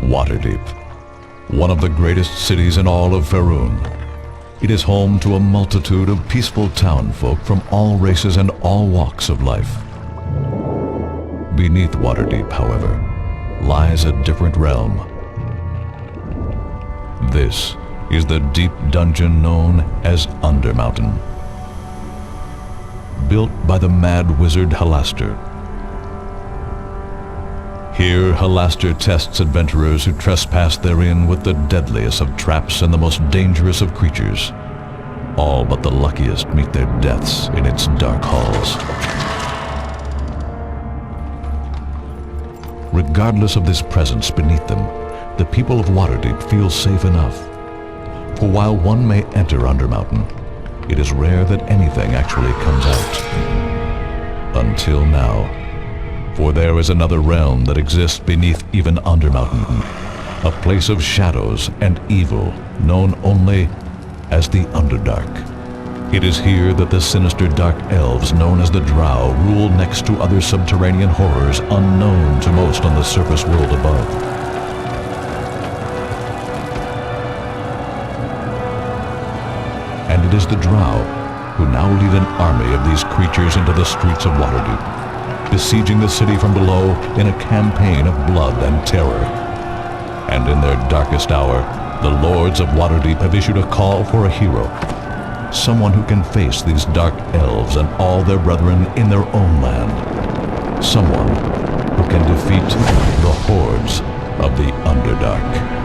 Waterdeep, one of the greatest cities in all of Faerun. It is home to a multitude of peaceful townfolk from all races and all walks of life. Beneath Waterdeep, however, lies a different realm. This is the deep dungeon known as Undermountain. Built by the mad wizard Halaster. Here, Halaster tests adventurers who trespass therein with the deadliest of traps and the most dangerous of creatures. All but the luckiest meet their deaths in its dark halls. Regardless of this presence beneath them, the people of Waterdeep feel safe enough. For while one may enter Undermountain, it is rare that anything actually comes out. Until now. For there is another realm that exists beneath even Undermountain, a place of shadows and evil known only as the Underdark. It is here that the sinister dark elves known as the drow rule next to other subterranean horrors unknown to most on the surface world above. And it is the drow who now lead an army of these creatures into the streets of Waterdeep, besieging the city from below in a campaign of blood and terror. And in their darkest hour, the lords of Waterdeep have issued a call for a hero. Someone who can face these dark elves and all their brethren in their own land. Someone who can defeat the Hordes of the Underdark.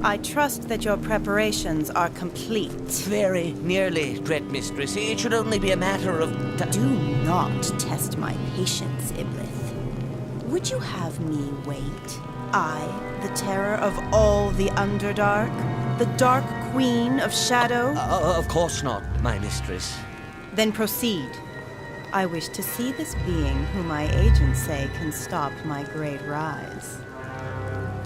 I trust that your preparations are complete. Very nearly, Dread Mistress. It should only be a matter of Do not test my patience, Iblith. Would you have me wait? I, the terror of all the Underdark? The Dark Queen of Shadow? Of course not, my mistress. Then proceed. I wish to see this being who my agents say can stop my great rise.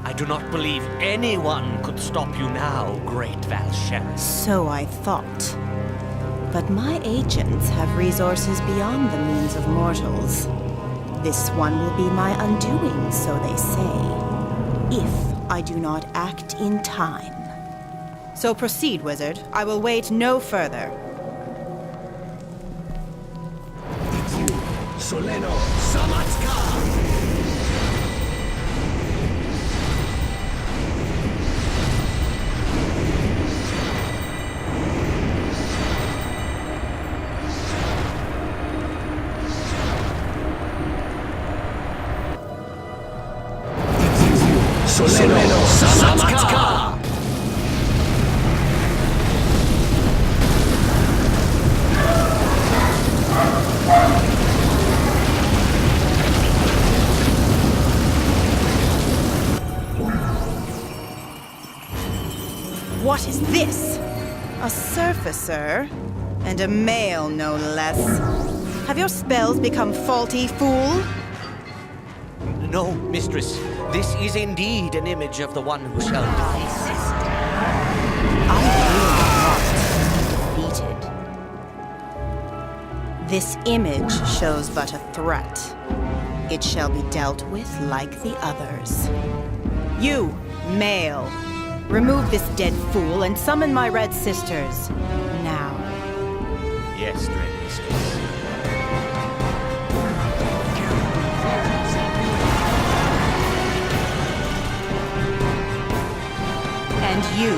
I do not believe anyone could stop you now, great Valsharis. So I thought. But my agents have resources beyond the means of mortals. This one will be my undoing, so they say, if I do not act in time. So proceed, wizard. I will wait no further. Soleno Samatska! Soleno Samatska! What is this? A surfacer? And a male, no less. Have your spells become faulty, fool? No, mistress. This is indeed an image of the one who shall defeat. I will not be defeated. This image shows but a threat. It shall be dealt with like the others. You, male, remove this dead fool and summon my red sisters. Now. Yes, Dread Mistress. And you,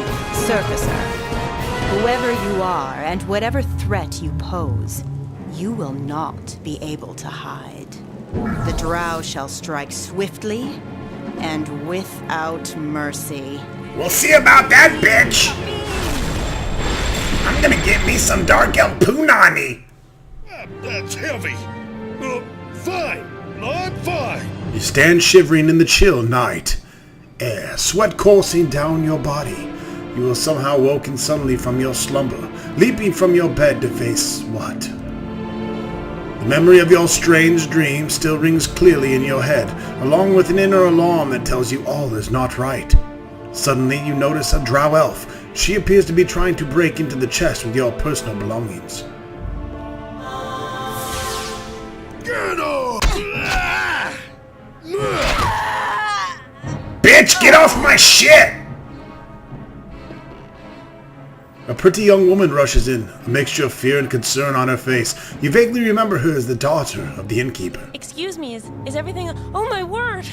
surfacer, whoever you are and whatever threat you pose, you will not be able to hide. The drow shall strike swiftly and without mercy. We'll see about that, bitch! I'm gonna get me some Dark Elf Punani! That's heavy. Fine. I'm fine. You stand shivering in the chill night. Air, sweat coursing down your body. You will somehow woken suddenly from your slumber, leaping from your bed to face what? The memory of your strange dream still rings clearly in your head, along with an inner alarm that tells you all is not right. Suddenly you notice a drow elf. She appears to be trying to break into the chest with your personal belongings. Bitch, get off my shit! A pretty young woman rushes in, a mixture of fear and concern on her face. You vaguely remember her as the daughter of the innkeeper. Excuse me, is everything... Oh my word!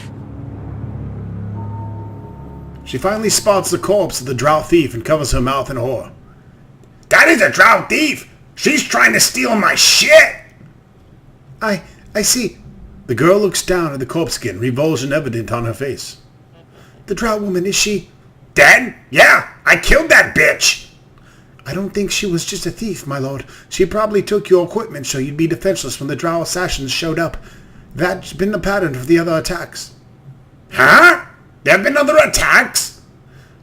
She finally spots the corpse of the drow thief and covers her mouth in horror. That is a drow thief! She's trying to steal my shit! I see. The girl looks down at the corpse skin, revulsion evident on her face. The drow woman, is she... Dead? Yeah, I killed that bitch! I don't think she was just a thief, my lord. She probably took your equipment so you'd be defenseless when the drow assassins showed up. That's been the pattern of the other attacks. Huh? There have been other attacks?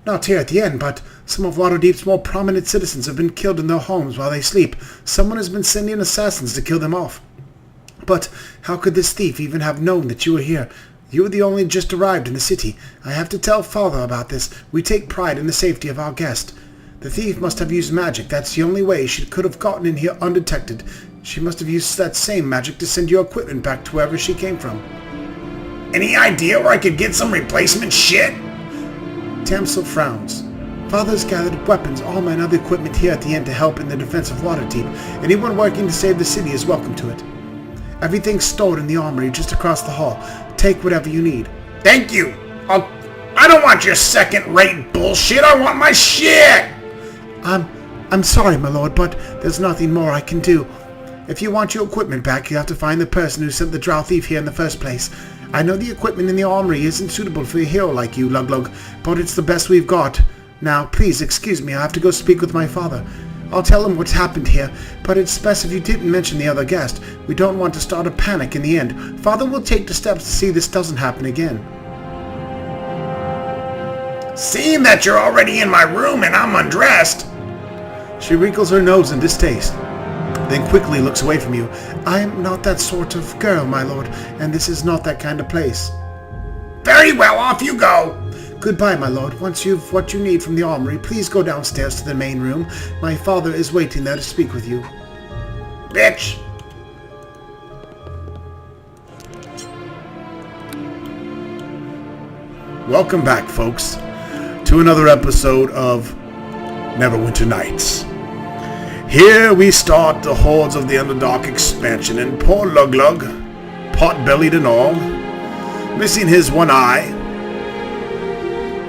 Not here at the end, but some of Waterdeep's more prominent citizens have been killed in their homes while they sleep. Someone has been sending assassins to kill them off. But how could this thief even have known that you were here? You were the only just arrived in the city. I have to tell Father about this. We take pride in the safety of our guest. The thief must have used magic. That's the only way she could have gotten in here undetected. She must have used that same magic to send your equipment back to wherever she came from. Any idea where I could get some replacement shit? Tamsil frowns. Father's gathered weapons, armor, and other equipment here at the end to help in the defense of Waterdeep. Anyone working to save the city is welcome to it. Everything's stored in the armory just across the hall. Take whatever you need. Thank you! I don't want your second-rate bullshit! I want my shit! I'm sorry, my lord, but there's nothing more I can do. If you want your equipment back, you have to find the person who sent the drow thief here in the first place. I know the equipment in the armory isn't suitable for a hero like you, Luglug, but it's the best we've got. Now, please excuse me, I have to go speak with my father. I'll tell him what's happened here, but it's best if you didn't mention the other guest. We don't want to start a panic in the end. Father will take the steps to see this doesn't happen again. Seeing that you're already in my room and I'm undressed... She wrinkles her nose in distaste, then quickly looks away from you. I'm not that sort of girl, my lord, and this is not that kind of place. Very well, off you go! Goodbye, my lord. Once you've what you need from the armory, please go downstairs to the main room. My father is waiting there to speak with you. Bitch! Welcome back, folks, to another episode of Neverwinter Nights. Here we start the Hordes of the Underdark expansion, and poor Luglug, pot-bellied and all, missing his one eye,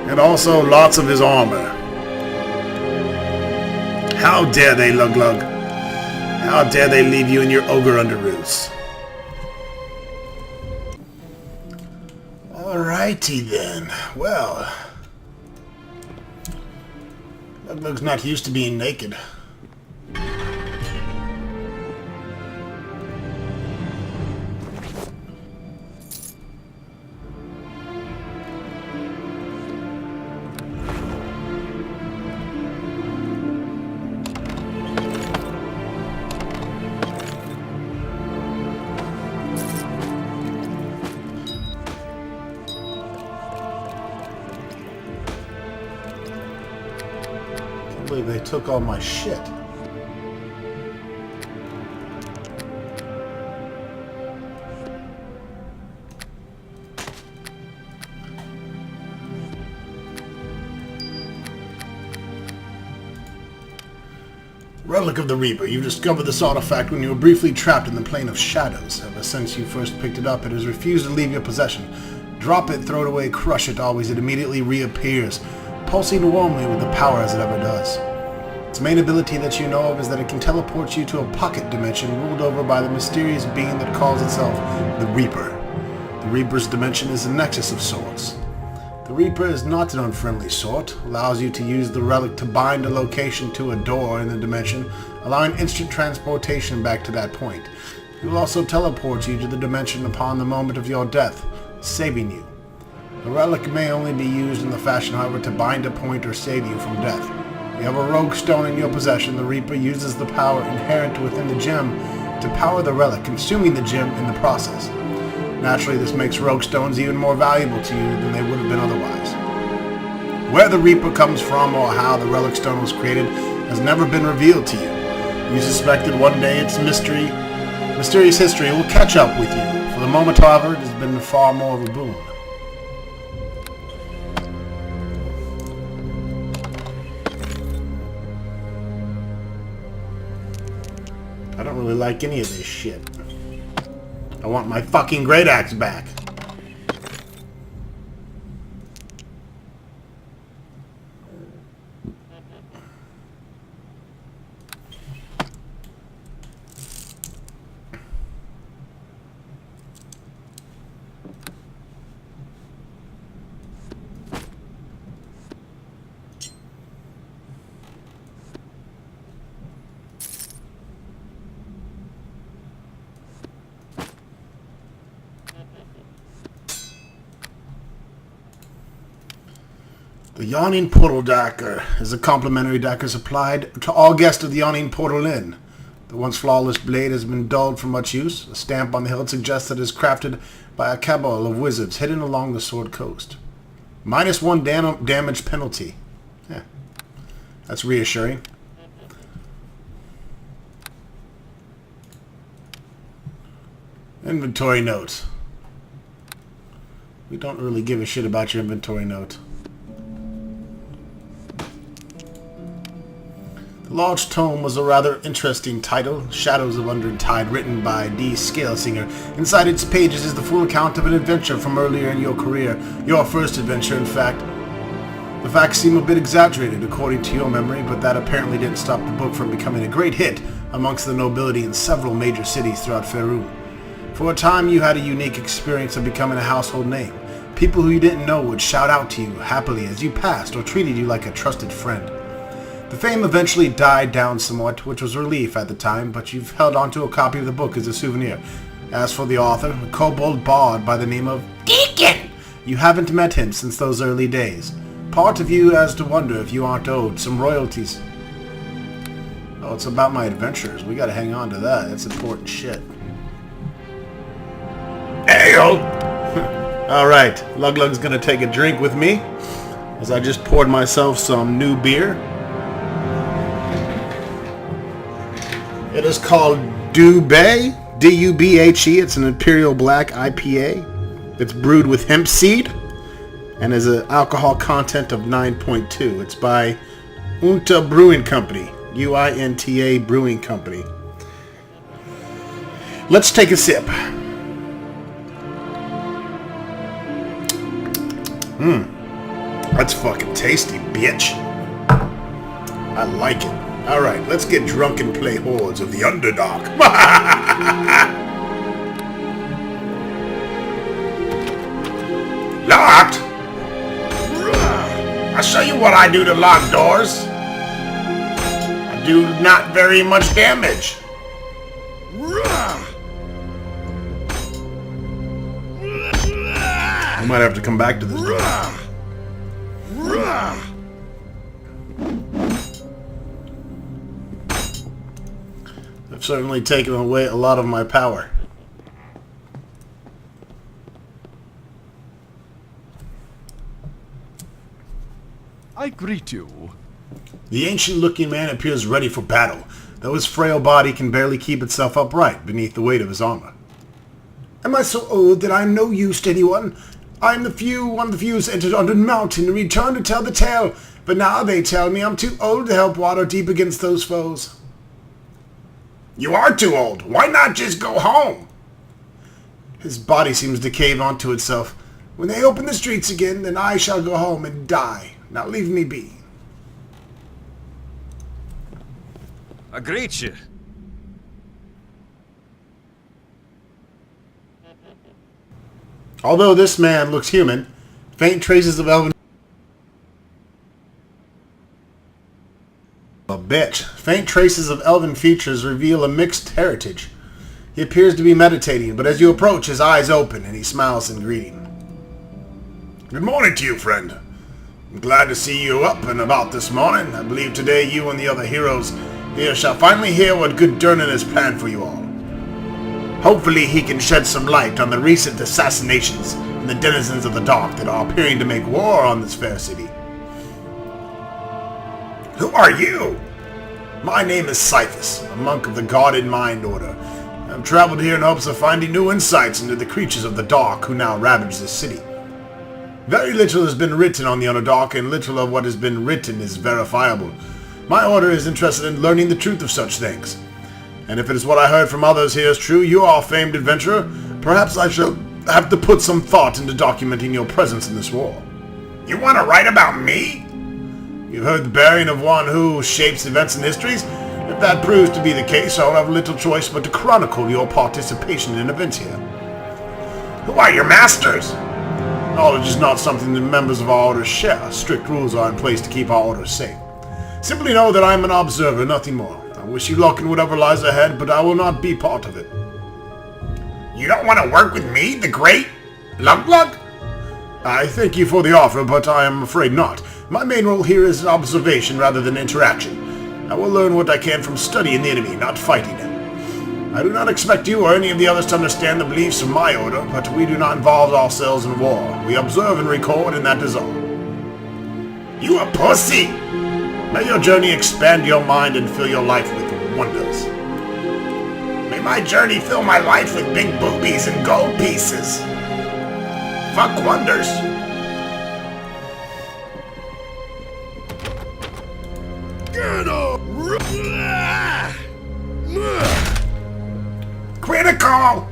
and also lots of his armor. How dare they, Luglug? How dare they leave you in your ogre underoos? Alrighty then. Well, Luglug's not used to being naked. They took all my shit. Relic of the Reaper. You discovered this artifact when you were briefly trapped in the plane of shadows. Ever since you first picked it up, it has refused to leave your possession. Drop it, throw it away, crush it, always it immediately reappears, pulsing warmly with the power as it ever does. Its main ability that you know of is that it can teleport you to a pocket dimension ruled over by the mysterious being that calls itself the Reaper. The Reaper's dimension is a nexus of sorts. The Reaper is not an unfriendly sort, allows you to use the relic to bind a location to a door in the dimension, allowing instant transportation back to that point. It will also teleport you to the dimension upon the moment of your death, saving you. The relic may only be used in the fashion, however, to bind a point or save you from death. If you have a rogue stone in your possession, the Reaper uses the power inherent within the gem to power the relic, consuming the gem in the process. Naturally, this makes rogue stones even more valuable to you than they would have been otherwise. Where the Reaper comes from or how the relic stone was created has never been revealed to you. You suspect that one day its mysterious history will catch up with you. For the moment, however, it has been far more of a boon. I don't really like any of this shit. I want my fucking great axe back. The Yawning Portal Dagger is a complimentary dagger supplied to all guests of the Yawning Portal Inn. The once flawless blade has been dulled from much use. A stamp on the hilt suggests that it is crafted by a cabal of wizards hidden along the Sword Coast. -1 damage penalty. Yeah, that's reassuring. Inventory note. We don't really give a shit about your inventory note. The large tome was a rather interesting title, Shadows of Underdark, written by D. Scalesinger. Inside its pages is the full account of an adventure from earlier in your career. Your first adventure, in fact. The facts seem a bit exaggerated according to your memory, but that apparently didn't stop the book from becoming a great hit amongst the nobility in several major cities throughout Faerun. For a time you had a unique experience of becoming a household name. People who you didn't know would shout out to you happily as you passed or treated you like a trusted friend. The fame eventually died down somewhat, which was a relief at the time, but you've held onto a copy of the book as a souvenir. As for the author, a kobold bard by the name of Deacon, you haven't met him since those early days. Part of you has to wonder if you aren't owed some royalties. Oh, it's about my adventures. We gotta hang on to that. That's important shit. Ale! Alright, Luglug's gonna take a drink with me, as I just poured myself some new beer. It is called Dubhe, D-U-B-H-E. It's an Imperial Black IPA. It's brewed with hemp seed and has an alcohol content of 9.2. It's by Unta Brewing Company, U-I-N-T-A Brewing Company. Let's take a sip. That's fucking tasty, bitch. I like it. Alright, let's get drunk and play Hordes of the Underdark. Locked? I'll show you what I do to locked doors. I do not very much damage. I might have to come back to this door. I've certainly taken away a lot of my power. I greet you. The ancient-looking man appears ready for battle, though his frail body can barely keep itself upright beneath the weight of his armor. Am I so old that I am no use to anyone? I am one of the few who entered under the mountain and returned to tell the tale, but now they tell me I'm too old to help water deep against those foes. You are too old. Why not just go home? His body seems to cave onto itself. When they open the streets again, then I shall go home and die. Now leave me be. I greet you. Although this man looks human, faint traces of elven... A bitch. Faint traces of elven features reveal a mixed heritage. He appears to be meditating, but as you approach, his eyes open and he smiles in greeting. Good morning to you, friend. I'm glad to see you up and about this morning. I believe today you and the other heroes here shall finally hear what good Durnan has planned for you all. Hopefully he can shed some light on the recent assassinations and the denizens of the dark that are appearing to make war on this fair city. Who are you? My name is Cyphus, a monk of the Guarded Mind Order. I've traveled here in hopes of finding new insights into the creatures of the dark who now ravage this city. Very little has been written on the Underdark, and little of what has been written is verifiable. My order is interested in learning the truth of such things. And if it is what I heard from others here is true, you are a famed adventurer, perhaps I shall have to put some thought into documenting your presence in this war. You want to write about me? You've heard the bearing of one who shapes events and histories. If that proves to be the case, I'll have little choice but to chronicle your participation in events here. Who are your masters? Knowledge is not something that members of our order share. Strict rules are in place to keep our order safe. Simply know that I am an observer, nothing more. I wish you luck in whatever lies ahead, but I will not be part of it. You don't want to work with me, the great Lug-Lug? I thank you for the offer, but I am afraid not. My main role here is observation rather than interaction. I will learn what I can from studying the enemy, not fighting him. I do not expect you or any of the others to understand the beliefs of my order, but we do not involve ourselves in war. We observe and record, and that is all. You a pussy! May your journey expand your mind and fill your life with wonders. May my journey fill my life with big boobies and gold pieces. Fuck wonders. Get up! Critical!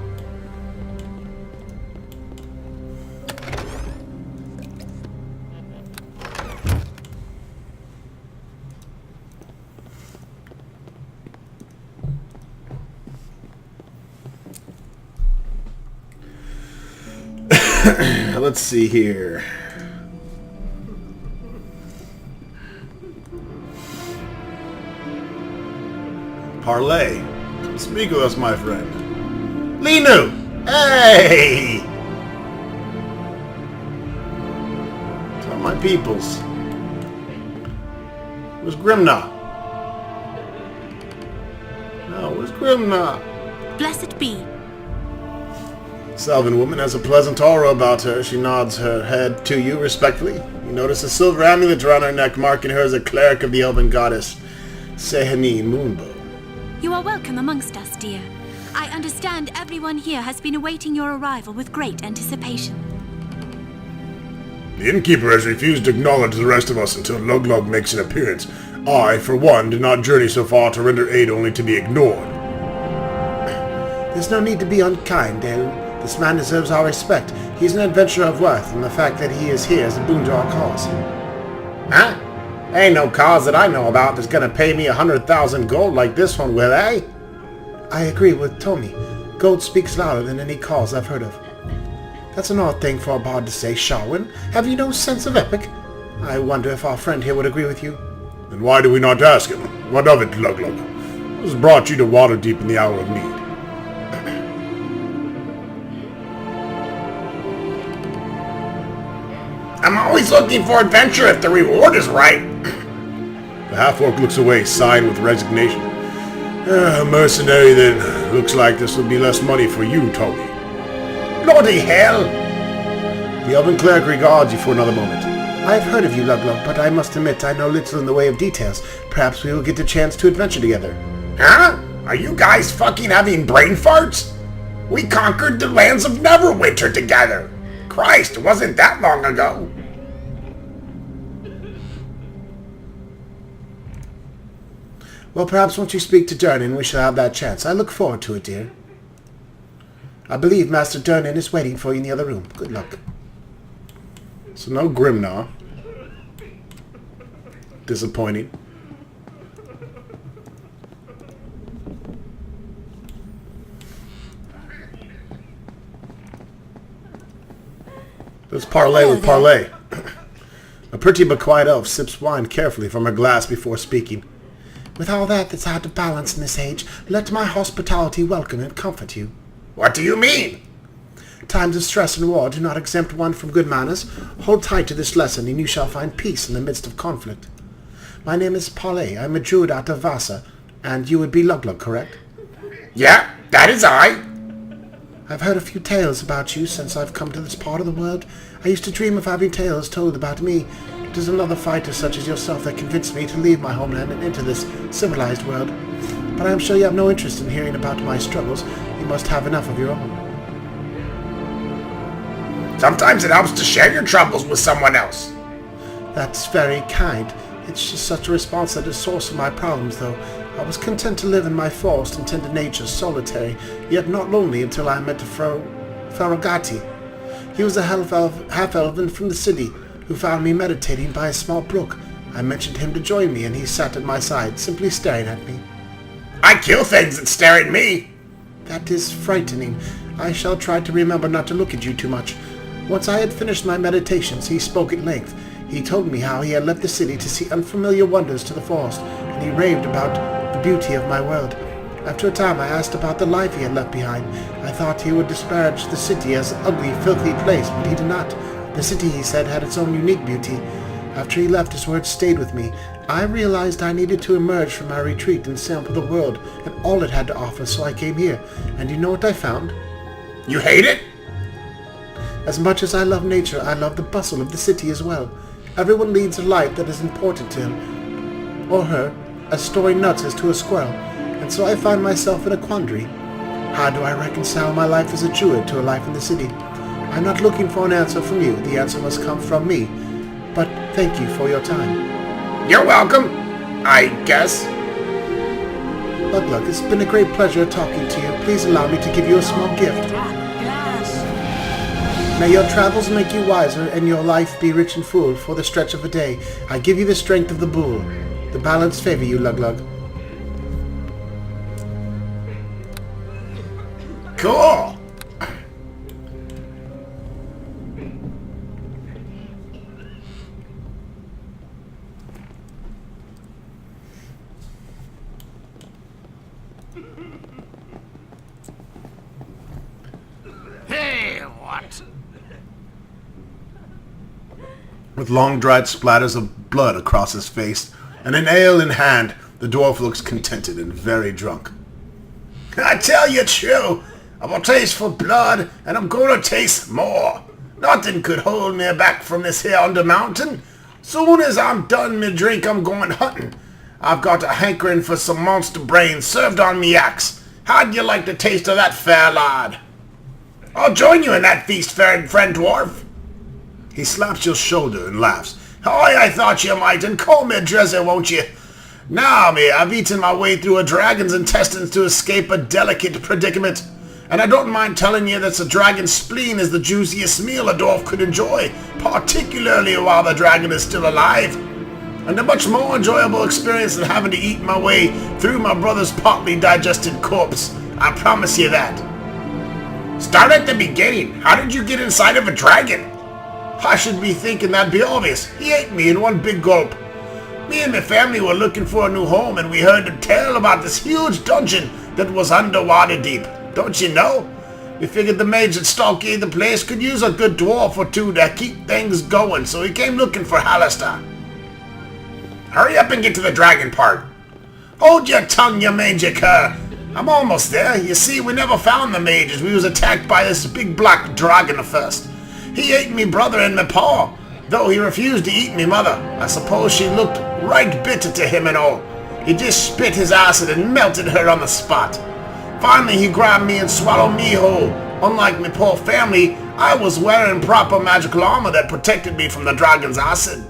Let's see here. Parlay. Speak with us, my friend. Linu! Hey! Tell my peoples. Where's Grimna? No, where's Grimna? Blessed be. Selvan woman has a pleasant aura about her. She nods her head to you respectfully. You notice a silver amulet around her neck, marking her as a cleric of the elven goddess Sehani Moonbow. You are welcome amongst us, dear. I understand everyone here has been awaiting your arrival with great anticipation. The innkeeper has refused to acknowledge the rest of us until Lug-Lug makes an appearance. I, for one, did not journey so far to render aid only to be ignored. There's no need to be unkind, Dale. This man deserves our respect. He's an adventurer of worth, and the fact that he is here is a boon to our cause. Huh? Ain't no cause that I know about that's gonna pay me 100,000 gold like this one will, eh? I agree with Tommy. Gold speaks louder than any cause I've heard of. That's an odd thing for a bard to say, Sharwin. Have you no sense of epic? I wonder if our friend here would agree with you. Then why do we not ask him? What of it, Lug-Lug? What has brought you to Waterdeep in the hour of need? I'm always looking for adventure if the reward is right. The half-orc looks away, sighing with resignation. Mercenary, then. Looks like this will be less money for you, Tommy. Bloody hell! The elven cleric regards you for another moment. I have heard of you, Lug-Lug, but I must admit I know little in the way of details. Perhaps we will get a chance to adventure together. Huh? Are you guys fucking having brain farts? We conquered the lands of Neverwinter together. Christ, it wasn't that long ago. Well, perhaps once you speak to Durnan, we shall have that chance. I look forward to it, dear. I believe Master Durnan is waiting for you in the other room. Good luck. So no Grimnar. Disappointing. Let's parlay with parlay. A pretty but quiet elf sips wine carefully from her glass before speaking. With all that's hard to balance in this age, let my hospitality welcome and comfort you. What do you mean? Times of stress and war do not exempt one from good manners. Hold tight to this lesson, and you shall find peace in the midst of conflict. My name is Parlay. I'm a druid out of Vasa, and you would be Lug-Lug, correct? Yeah, that is I. I've heard a few tales about you since I've come to this part of the world. I used to dream of having tales told about me. It is another fighter such as yourself that convinced me to leave my homeland and enter this civilized world. But I am sure you have no interest in hearing about my struggles. You must have enough of your own. Sometimes it helps to share your troubles with someone else. That's very kind. It's just such a response that is the source of my problems, though. I was content to live in my forest and tend to nature, solitary, yet not lonely, until I met Farogati. He was a half-elven from the city, who found me meditating by a small brook. I mentioned him to join me, and he sat at my side, simply staring at me. I kill things that stare at me. That is frightening. I shall try to remember not to look at you too much. Once I had finished my meditations, he spoke at length. He told me how he had left the city to see unfamiliar wonders to the forest, and he raved about the beauty of my world. After a time, I asked about the life he had left behind. I thought he would disparage the city as an ugly, filthy place, but he did not. The city, he said, had its own unique beauty. After he left, his words stayed with me. I realized I needed to emerge from my retreat and sample the world and all it had to offer, so I came here. And you know what I found? You hate it? As much as I love nature, I love the bustle of the city as well. Everyone leads a life that is important to him, or her, as storing nuts is to a squirrel, and so I find myself in a quandary. How do I reconcile my life as a druid to a life in the city? I'm not looking for an answer from you. The answer must come from me. But thank you for your time. You're welcome, I guess. Lug, it's been a great pleasure talking to you. Please allow me to give you a small gift. May your travels make you wiser, and your life be rich and full for the stretch of a day. I give you the strength of the bull. The balance favor you, Lug. Cool. Hey, what? With long dried splatters of blood across his face, and an ale in hand, the dwarf looks contented and very drunk. I tell you true, I'm a taste for blood, and I'm gonna taste more. Nothing could hold me back from this here Undermountain. Soon as I'm done me drink, I'm going hunting. I've got a hankering for some monster brains served on me axe. How'd you like the taste of that, fair lad? I'll join you in that feast, fair friend dwarf. He slaps your shoulder and laughs. Aye, I thought you might, and call me Dresser, won't you? Now, me, I've eaten my way through a dragon's intestines to escape a delicate predicament. And I don't mind telling you that a dragon's spleen is the juiciest meal a dwarf could enjoy, particularly while the dragon is still alive. And a much more enjoyable experience than having to eat my way through my brother's partly digested corpse. I promise you that. Start at the beginning. How did you get inside of a dragon? I should be thinking that'd be obvious. He ate me in one big gulp. Me and my family were looking for a new home, and we heard a tale about this huge dungeon that was underwater deep. Don't you know? We figured the mage that stockade the place could use a good dwarf or two to keep things going, so we came looking for Hallister. Hurry up and get to the dragon part. Hold your tongue, you mangy cur. I'm almost there. You see, we never found the mage as we was attacked by this big black dragon first. He ate me brother and me paw, though he refused to eat me mother. I suppose she looked right bitter to him and all. He just spit his acid and melted her on the spot. Finally, he grabbed me and swallowed me whole. Unlike my poor family, I was wearing proper magical armor that protected me from the dragon's acid.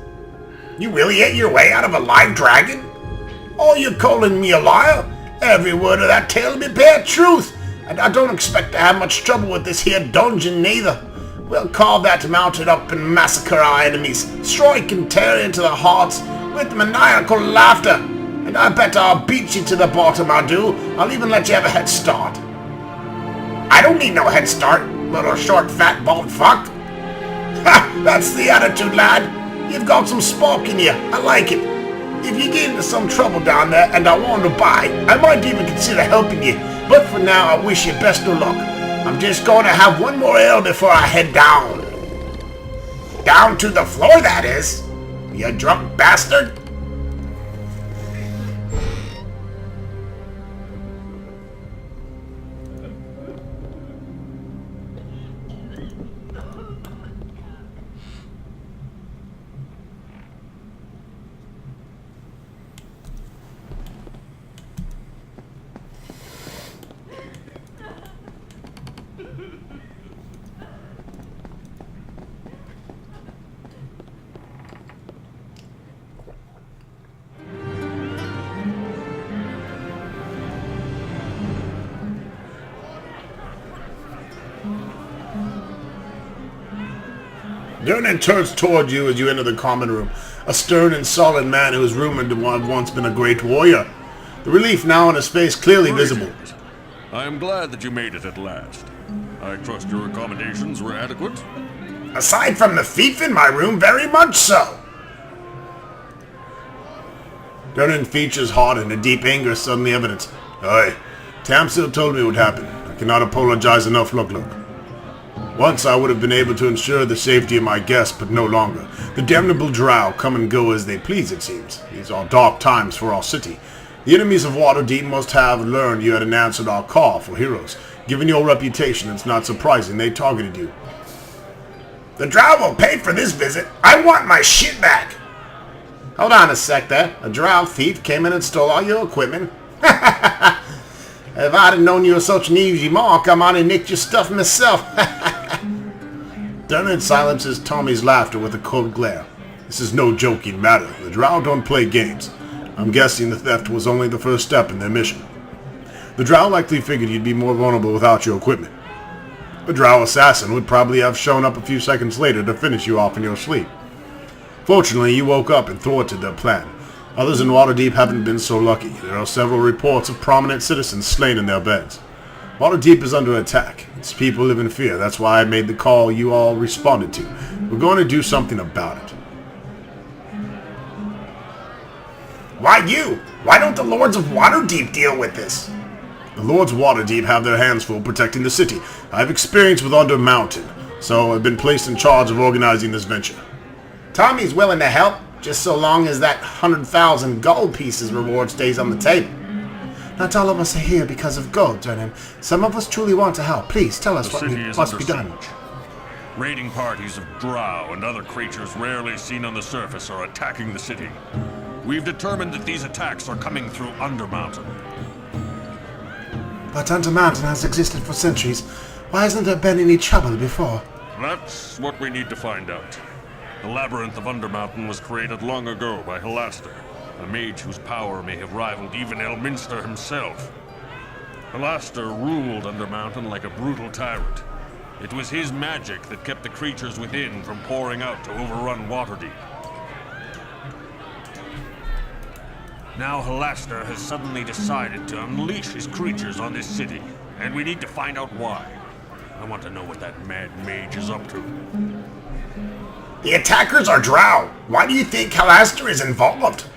You really ate your way out of a live dragon? Oh, you calling me a liar? Every word of that tale be bare truth, and I don't expect to have much trouble with this here dungeon neither. We'll carve that mountain up and massacre our enemies, strike and tear into their hearts with maniacal laughter, and I bet I'll beat you to the bottom, I do. I'll even let you have a head start. I don't need no head start, little short, fat, bald fuck. Ha! That's the attitude, lad. You've got some spark in you. I like it. If you get into some trouble down there and I want to buy, I might even consider helping you. But for now, I wish you best of luck. I'm just going to have one more ale before I head down. Down to the floor, that is. You drunk bastard. Durnan turns toward you as you enter the common room, a stern and solid man who is rumored to have once been a great warrior. The relief now on his face clearly visible. I am glad that you made it at last. I trust your accommodations were adequate? Aside from the thief in my room, very much so. Durnan features hardened and deep anger is suddenly evident. Aye, Tamsil told me what happened. I cannot apologize enough, look. Once I would have been able to ensure the safety of my guests, but no longer. The damnable drow come and go as they please, it seems. These are dark times for our city. The enemies of Waterdeep must have learned you hadn't answered our call for heroes. Given your reputation, it's not surprising they targeted you. The drow will pay for this visit. I want my shit back. Hold on a sec there. A drow thief came in and stole all your equipment. If I'd have known you were such an easy mark, I might have nicked your stuff myself. Durnan silences Tommy's laughter with a cold glare. This is no joking matter. The drow don't play games. I'm guessing the theft was only the first step in their mission. The drow likely figured you'd be more vulnerable without your equipment. A drow assassin would probably have shown up a few seconds later to finish you off in your sleep. Fortunately, you woke up and thwarted their plan. Others in Waterdeep haven't been so lucky. There are several reports of prominent citizens slain in their beds. Waterdeep is under attack. Its people live in fear. That's why I made the call you all responded to. We're going to do something about it. Why you? Why don't the Lords of Waterdeep deal with this? The Lords of Waterdeep have their hands full protecting the city. I have experience with Undermountain, so I've been placed in charge of organizing this venture. Tommy's willing to help, just so long as that 100,000 gold pieces reward stays on the table. Not all of us are here because of gold, Durnan. Some of us truly want to help. Please tell us what must be done. Raiding parties of drow and other creatures rarely seen on the surface are attacking the city. We've determined that these attacks are coming through Undermountain. But Undermountain has existed for centuries. Why hasn't there been any trouble before? That's what we need to find out. The Labyrinth of Undermountain was created long ago by Halaster, a mage whose power may have rivaled even Elminster himself. Halaster ruled Undermountain like a brutal tyrant. It was his magic that kept the creatures within from pouring out to overrun Waterdeep. Now Halaster has suddenly decided to unleash his creatures on this city, and we need to find out why. I want to know what that mad mage is up to. The attackers are drow. Why do you think Halaster is involved?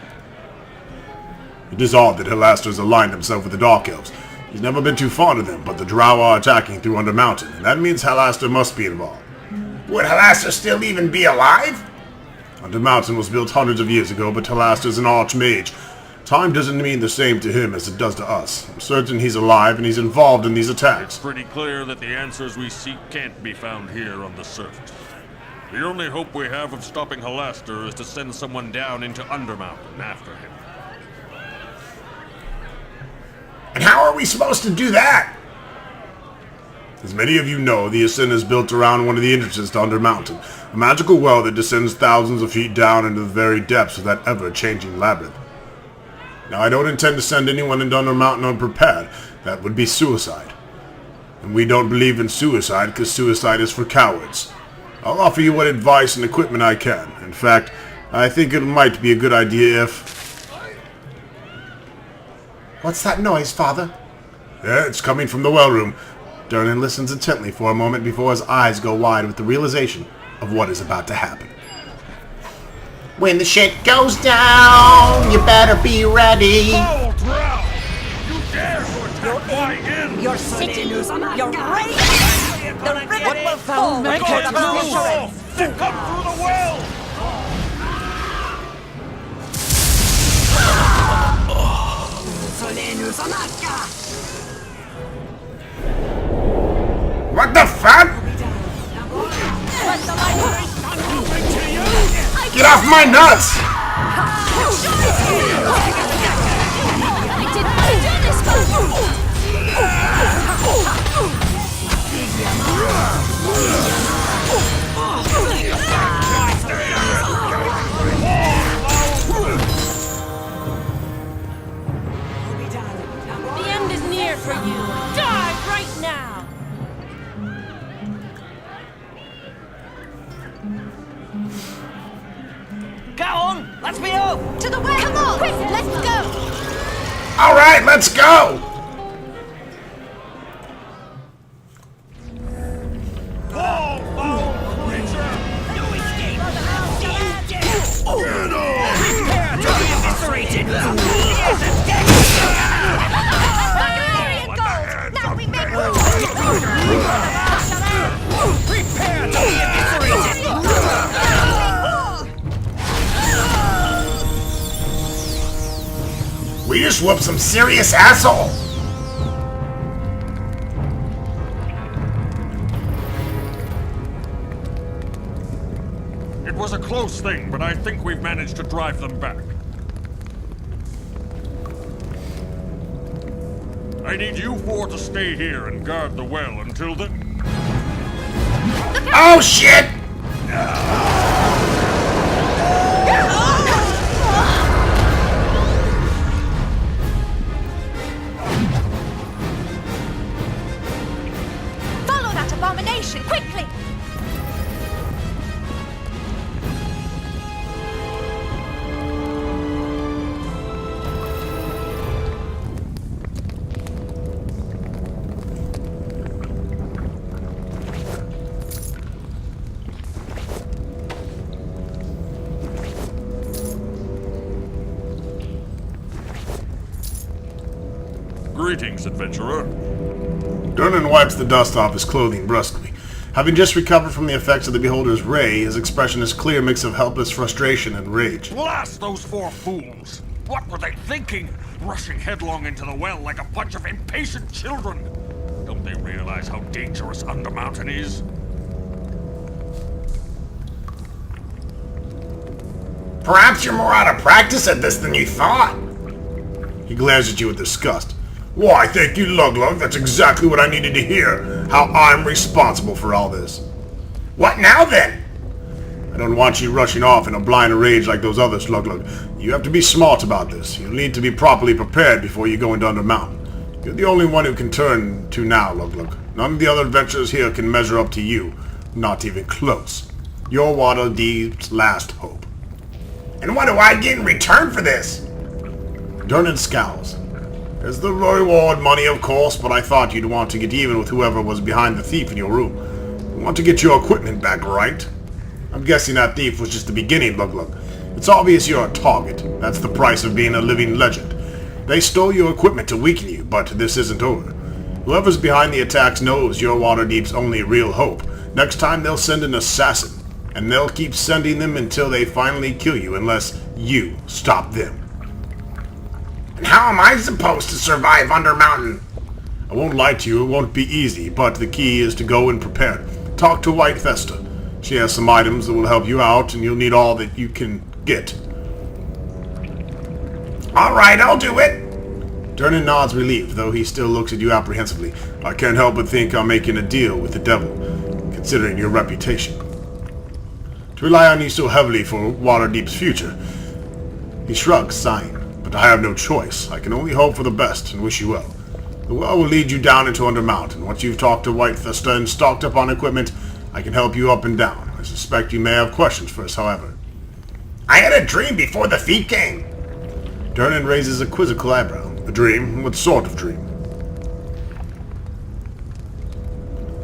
It is odd that Halaster's aligned himself with the Dark Elves. He's never been too fond of them, but the drow are attacking through Undermountain, and that means Halaster must be involved. Would Halaster still even be alive? Undermountain was built hundreds of years ago, but Halaster's an archmage. Time doesn't mean the same to him as it does to us. I'm certain he's alive and he's involved in these attacks. It's pretty clear that the answers we seek can't be found here on the surface. The only hope we have of stopping Halaster is to send someone down into Undermountain after him. And how are we supposed to do that? As many of you know, the Ascent is built around one of the entrances to Undermountain, a magical well that descends thousands of feet down into the very depths of that ever-changing labyrinth. Now, I don't intend to send anyone into Undermountain unprepared. That would be suicide. And we don't believe in suicide because suicide is for cowards. I'll offer you what advice and equipment I can. In fact, I think it might be a good idea if... What's that noise, Father? Yeah, it's coming from the well room. Durnan listens intently for a moment before his eyes go wide with the realization of what is about to happen. When the shit goes down, you better be ready. Oh, drow! You dare to attack my inn! Your city, your race, the river will fall because of your strength. Then come through the well! What the fuck? Get off my nuts! The end is near for you. Die right now. Alright, let's go! We just whooped some serious asshole! It was a close thing, but I think we've managed to drive them back. I need you four to stay here and guard the well until then. Oh shit! Follow that abomination, quickly! Greetings, adventurer. Durnan wipes the dust off his clothing brusquely. Having just recovered from the effects of the Beholder's ray, his expression is a clear mix of helpless frustration and rage. Blast those four fools! What were they thinking? Rushing headlong into the well like a bunch of impatient children! Don't they realize how dangerous Undermountain is? Perhaps you're more out of practice at this than you thought. He glares at you with disgust. Why, thank you, Lug-Lug. That's exactly what I needed to hear. How I'm responsible for all this. What now then? I don't want you rushing off in a blind rage like those others, Lug-Lug. You have to be smart about this. You'll need to be properly prepared before you go into Undermountain. You're the only one who can turn to now, Lug-Lug. None of the other adventurers here can measure up to you. Not even close. You're Waterdeep's last hope. And what do I get in return for this? Durnan scowls. There's the reward money, of course, but I thought you'd want to get even with whoever was behind the thief in your room. You want to get your equipment back, right? I'm guessing that thief was just the beginning, Lug-Lug. It's obvious you're a target. That's the price of being a living legend. They stole your equipment to weaken you, but this isn't over. Whoever's behind the attacks knows you're Waterdeep's only real hope. Next time they'll send an assassin, and they'll keep sending them until they finally kill you, unless you stop them. And how am I supposed to survive Undermountain? I won't lie to you, it won't be easy, but the key is to go in prepared. Talk to White Thesta. She has some items that will help you out, and you'll need all that you can get. Alright, I'll do it. Durnan nods relieved, though he still looks at you apprehensively. I can't help but think I'm making a deal with the devil, considering your reputation. To rely on you so heavily for Waterdeep's future. He shrugs, sighing. But I have no choice. I can only hope for the best and wish you well. The well will lead you down into Undermountain. Once you've talked to White Thesta and stocked up on equipment, I can help you up and down. I suspect you may have questions first, however. I had a dream before the thief came. Durnan raises a quizzical eyebrow. A dream? What sort of dream?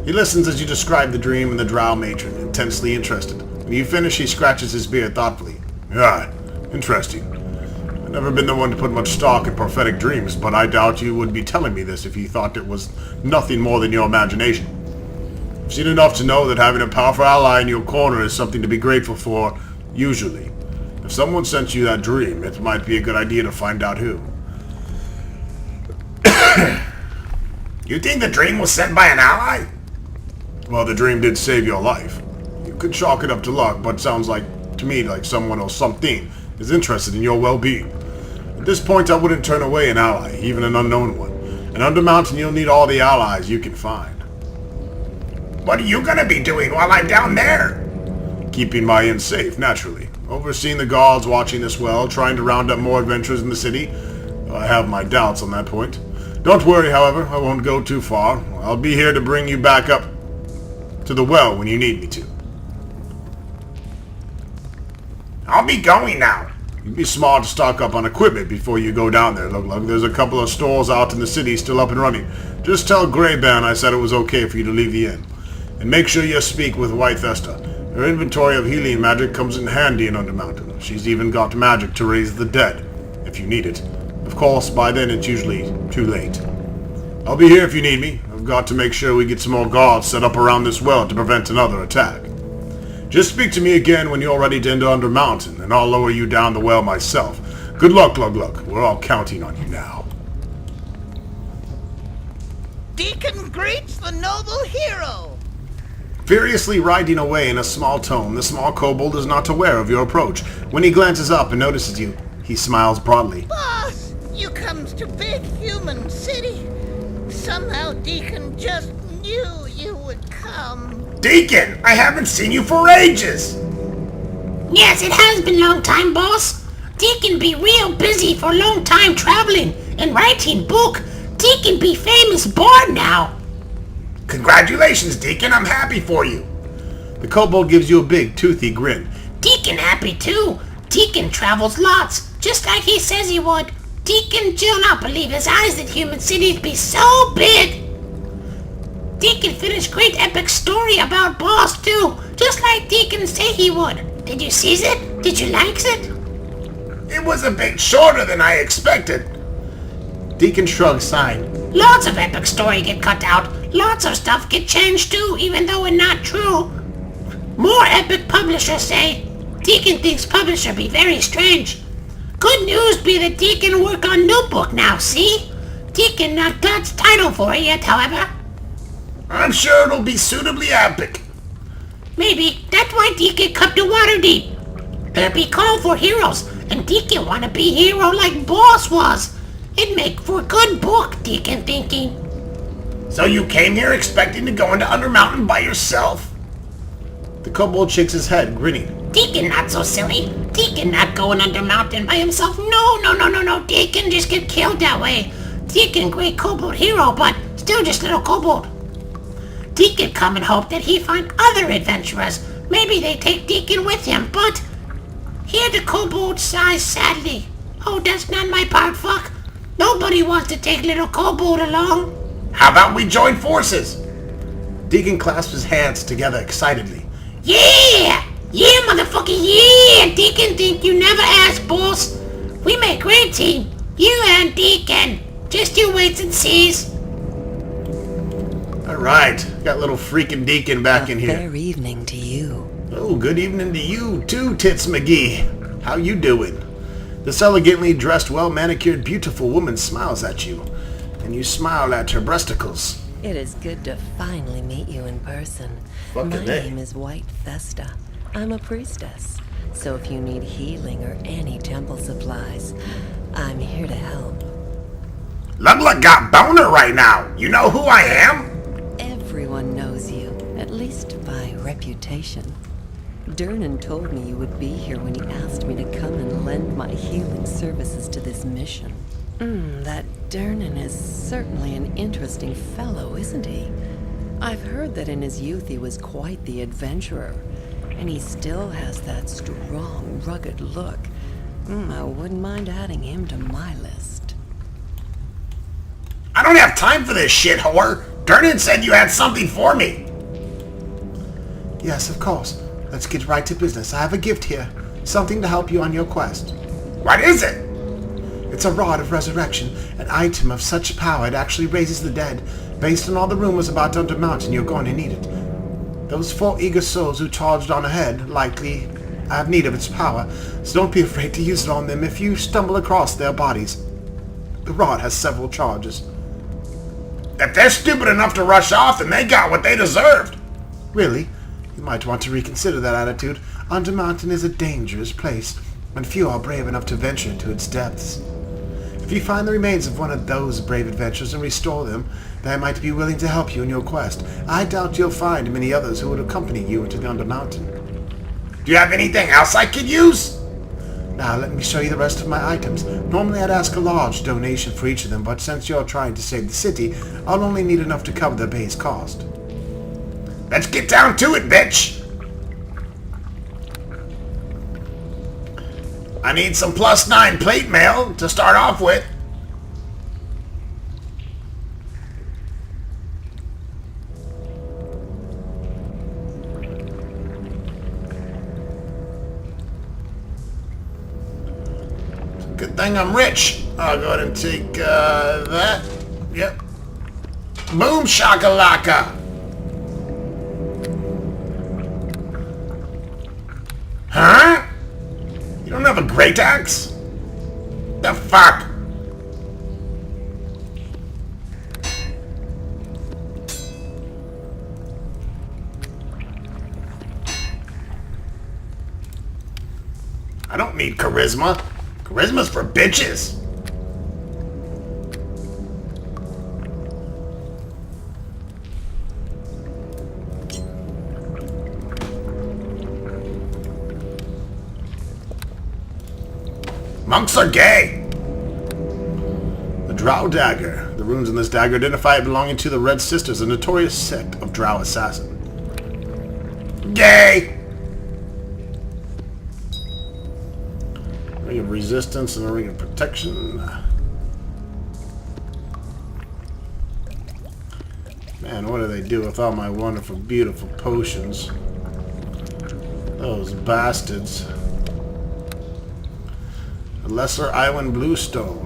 He listens as you describe the dream and the drow matron, intensely interested. When you finish, he scratches his beard thoughtfully. Ah, interesting. Never been the one to put much stock in prophetic dreams, but I doubt you would be telling me this if you thought it was nothing more than your imagination. I've seen enough to know that having a powerful ally in your corner is something to be grateful for, usually. If someone sent you that dream, it might be a good idea to find out who. You think the dream was sent by an ally? Well, the dream did save your life. You could chalk it up to luck, but sounds like to me like someone or something is interested in your well-being. At this point, I wouldn't turn away an ally, even an unknown one. And Undermountain, you'll need all the allies you can find. What are you gonna be doing while I'm down there? Keeping my inn safe, naturally. Overseeing the guards watching this well, trying to round up more adventurers in the city. I have my doubts on that point. Don't worry, however, I won't go too far. I'll be here to bring you back up to the well when you need me to. I'll be going now. You'd be smart to stock up on equipment before you go down there. Look, there's a couple of stores out in the city still up and running. Just tell Greyban I said it was okay for you to leave the inn. And make sure you speak with White Thesta. Her inventory of healing magic comes in handy in Undermountain. She's even got magic to raise the dead, if you need it. Of course, by then it's usually too late. I'll be here if you need me. I've got to make sure we get some more guards set up around this well to prevent another attack. Just speak to me again when you're ready to enter Undermountain, and I'll lower you down the well myself. Good luck, Glug. We're all counting on you now. Deacon greets the noble hero. Furiously riding away in a small tone, the small kobold is not aware of your approach. When he glances up and notices you, he smiles broadly. Boss, you comes to big human city. Somehow Deacon just knew you would come. Deacon, I haven't seen you for ages! Yes, it has been a long time, boss. Deacon be real busy for a long time traveling and writing book. Deacon be famous board now. Congratulations, Deacon, I'm happy for you. The kobold gives you a big, toothy grin. Deacon happy too. Deacon travels lots, just like he says he would. Deacon do not believe his eyes that human cities be so big. Deacon finished great epic story about boss too, just like Deacon say he would. Did you see it? Did you like it? It was a bit shorter than I expected. Deacon shrugs, sighing. Lots of epic story get cut out. Lots of stuff get changed too, even though it's not true. More epic publishers say. Deacon thinks publisher be very strange. Good news be that Deacon work on new book now, see? Deacon not God's title for it yet, however. I'm sure it'll be suitably epic. Maybe that's why Deacon come to Waterdeep. There be call for heroes, and Deacon wanna be hero like Boss was. It make for a good book, Deacon thinking. So you came here expecting to go into Undermountain by yourself? The kobold shakes his head, grinning. Deacon not so silly. Deacon not going under mountain by himself. No. Deacon just get killed that way. Deacon great kobold hero, but still just little kobold. Deacon come and hope that he find other adventurers. Maybe they take Deacon with him, but... Here the kobold sighs sadly. Oh, that's not my part, fuck. Nobody wants to take little kobold along. How about we join forces? Deacon clasps his hands together excitedly. Yeah, motherfucker, yeah! Deacon think you never asked, boss. We make great team. You and Deacon. Just you waits and sees. Alright, got little freaking Deacon back in here. Fair evening to you. Oh, good evening to you too, Tits McGee. How you doing? This elegantly dressed, well-manicured, beautiful woman smiles at you. And you smile at her breasticles. It is good to finally meet you in person. Fucking My A. name is White Thesta. I'm a priestess. So if you need healing or any temple supplies, I'm here to help. Lugla got boner right now. You know who I am? Everyone knows you, at least by reputation. Durnan told me you would be here when he asked me to come and lend my healing services to this mission. That Durnan is certainly an interesting fellow, isn't he? I've heard that in his youth he was quite the adventurer, and he still has that strong, rugged look. I wouldn't mind adding him to my list. I don't have time for this shit, whore. Durnan said you had something for me. Yes, of course. Let's get right to business. I have a gift here. Something to help you on your quest. What is it? It's a rod of resurrection, an item of such power it actually raises the dead. Based on all the rumors about Undermountain, you're going to need it. Those 4 eager souls who charged on ahead likely have need of its power, so don't be afraid to use it on them if you stumble across their bodies. The rod has several charges. If they're stupid enough to rush off, then they got what they deserved. Really? You might want to reconsider that attitude. Undermountain is a dangerous place, and few are brave enough to venture into its depths. If you find the remains of one of those brave adventurers and restore them, they might be willing to help you in your quest. I doubt you'll find many others who would accompany you into the Undermountain. Do you have anything else I could use? Now let me show you the rest of my items. Normally I'd ask a large donation for each of them, but since you're trying to save the city, I'll only need enough to cover the base cost. Let's get down to it, bitch! I need some +9 plate mail to start off with. Good thing I'm rich. I'll go ahead and take that. Yep. Boom shakalaka. Huh? You don't have a great axe? The fuck? I don't need charisma. Charisma's for bitches. Monks are gay! The Drow dagger. The runes in this dagger identify it belonging to the Red Sisters, a notorious sect of Drow assassin. Gay! Ring of resistance and a ring of protection. Man, what do they do with all my wonderful, beautiful potions? Those bastards. A lesser Iwan Bluestone.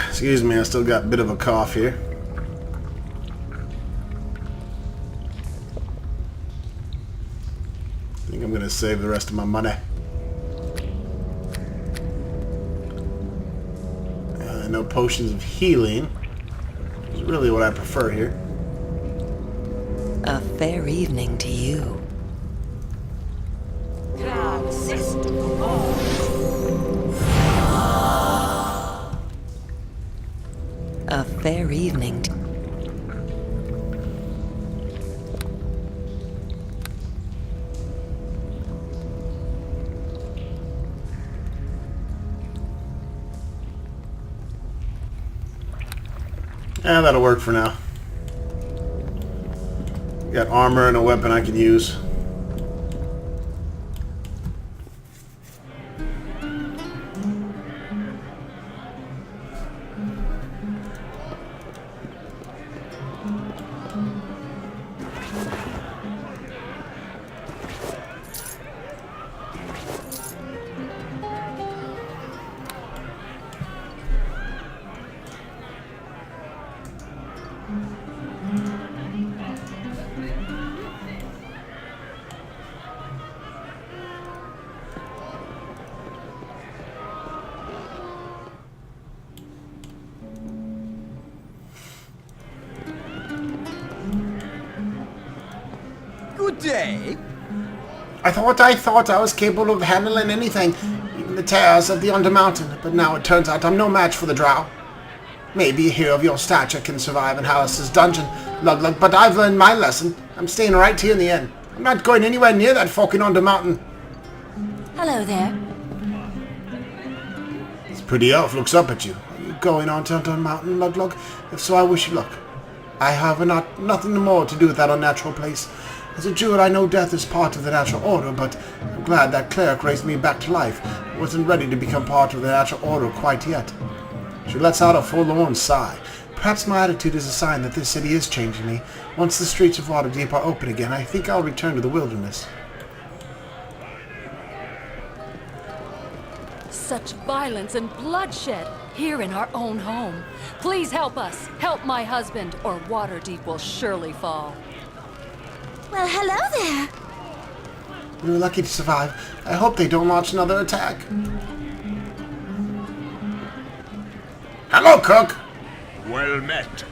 Excuse me, I still got a bit of a cough here. I think I'm gonna save the rest of my money. No potions of healing is really what I prefer here. A fair evening to you. A fair evening to... Yeah, that'll work for now. Got armor and a weapon I can use. Good day. I thought I was capable of handling anything, even the terrors of the Undermountain, but now it turns out I'm no match for the drow. Maybe a hero of your stature can survive in Hallis's dungeon, Lug, but I've learned my lesson. I'm staying right here in the inn. I'm not going anywhere near that fucking Undermountain. Hello there. This pretty elf looks up at you. Are you going on to Undermountain, Lug? If so, I wish you luck. I have nothing more to do with that unnatural place. As a Druid, I know death is part of the natural order, but I'm glad that cleric raised me back to life. I wasn't ready to become part of the natural order quite yet. She lets out a forlorn sigh. Perhaps my attitude is a sign that this city is changing me. Once the streets of Waterdeep are open again, I think I'll return to the wilderness. Such violence and bloodshed here in our own home. Please help us. Help my husband, or Waterdeep will surely fall. Well, hello there. We were lucky to survive. I hope they don't launch another attack. Hello, cook! Well met.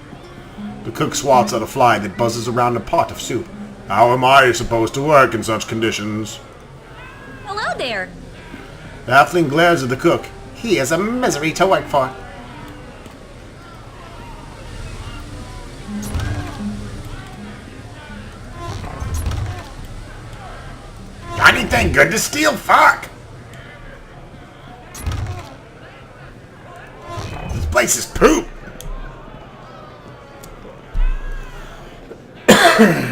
The cook swats at a fly that buzzes around a pot of soup. How am I supposed to work in such conditions? Hello there. The halfling glares at the cook. He is a misery to work for. good to steal. Fuck. This place is poop.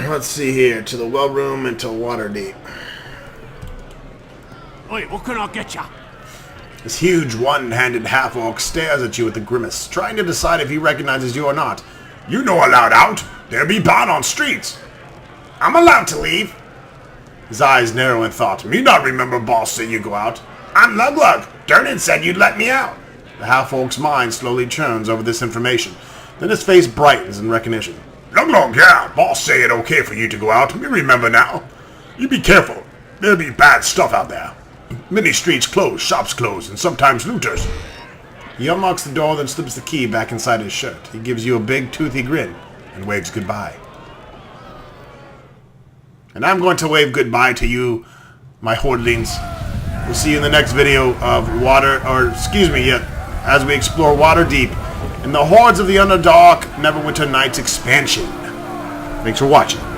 Let's see here. To the well room and to Waterdeep. Oi, what can I get ya? This huge one-handed half-orc stares at you with a grimace, trying to decide if he recognizes you or not. You know allowed out. They'll be banned on streets. I'm allowed to leave. His eyes narrow in thought. Me not remember boss say you go out. I'm Lug-Lug. Durnan said you'd let me out. The half-orc's mind slowly churns over this information. Then his face brightens in recognition. Lug-Lug, yeah. Boss say it okay for you to go out. Me remember now. You be careful. There'll be bad stuff out there. Many streets closed, shops closed, and sometimes looters. He unlocks the door, then slips the key back inside his shirt. He gives you a big, toothy grin and waves goodbye. And I'm going to wave goodbye to you, my hordelings. We'll see you in the next video of as we explore Waterdeep in the Hordes of the Underdark Neverwinter Nights expansion. Thanks for watching.